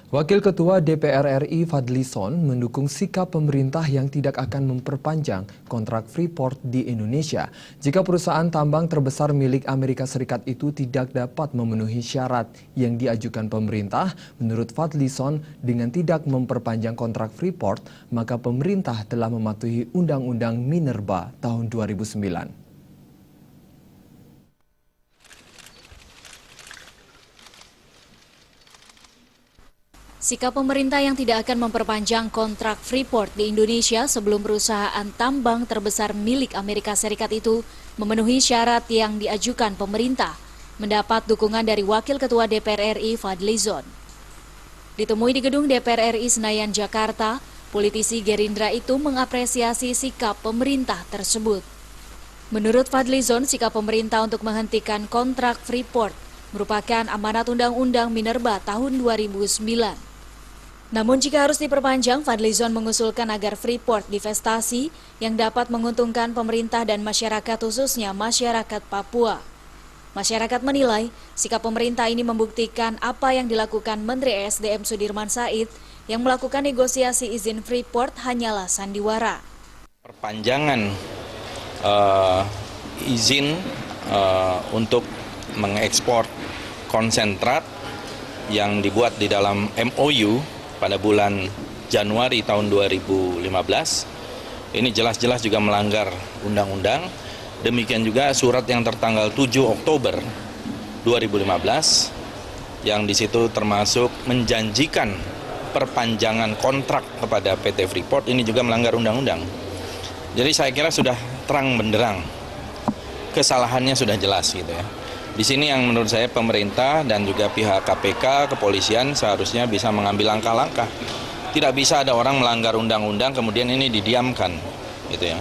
Wakil Ketua DPR RI Fadlizon mendukung sikap pemerintah yang tidak akan memperpanjang kontrak Freeport di Indonesia jika perusahaan tambang terbesar milik Amerika Serikat itu tidak dapat memenuhi syarat yang diajukan pemerintah. Menurut Fadlizon, dengan tidak memperpanjang kontrak Freeport, maka pemerintah telah mematuhi Undang-Undang Minerba tahun 2009. Sikap pemerintah yang tidak akan memperpanjang kontrak Freeport di Indonesia sebelum perusahaan tambang terbesar milik Amerika Serikat itu memenuhi syarat yang diajukan pemerintah, mendapat dukungan dari Wakil Ketua DPR RI Fadlizon. Ditemui di gedung DPR RI Senayan, Jakarta, politisi Gerindra itu mengapresiasi sikap pemerintah tersebut. Menurut Fadlizon, sikap pemerintah untuk menghentikan kontrak Freeport merupakan amanat Undang-Undang Minerba tahun 2009. Namun jika harus diperpanjang, Fadlizon mengusulkan agar Freeport divestasi yang dapat menguntungkan pemerintah dan masyarakat, khususnya masyarakat Papua. Masyarakat menilai sikap pemerintah ini membuktikan apa yang dilakukan Menteri ESDM Sudirman Said yang melakukan negosiasi izin Freeport hanyalah sandiwara. Perpanjangan izin untuk mengekspor konsentrat yang dibuat di dalam MOU pada bulan Januari tahun 2015, ini jelas-jelas juga melanggar undang-undang. Demikian juga surat yang tertanggal 7 Oktober 2015, yang di situ termasuk menjanjikan perpanjangan kontrak kepada PT Freeport, ini juga melanggar undang-undang. Jadi saya kira sudah terang benderang, kesalahannya sudah jelas gitu ya. Di sini yang menurut saya pemerintah dan juga pihak KPK, kepolisian seharusnya bisa mengambil langkah-langkah. Tidak bisa ada orang melanggar undang-undang kemudian ini didiamkan, gitu ya.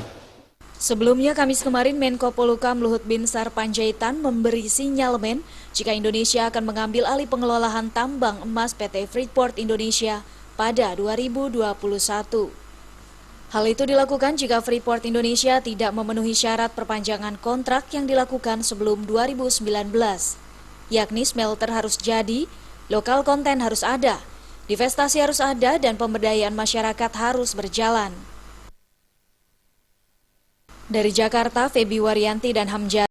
Sebelumnya Kamis kemarin Menko Polhukam Luhut Binsar Panjaitan memberi sinyalemen jika Indonesia akan mengambil alih pengelolaan tambang emas PT Freeport Indonesia pada 2021. Hal itu dilakukan jika Freeport Indonesia tidak memenuhi syarat perpanjangan kontrak yang dilakukan sebelum 2019, yakni smelter harus jadi, lokal konten harus ada, divestasi harus ada, dan pemberdayaan masyarakat harus berjalan. Dari Jakarta, Febi Waryanti dan Hamja.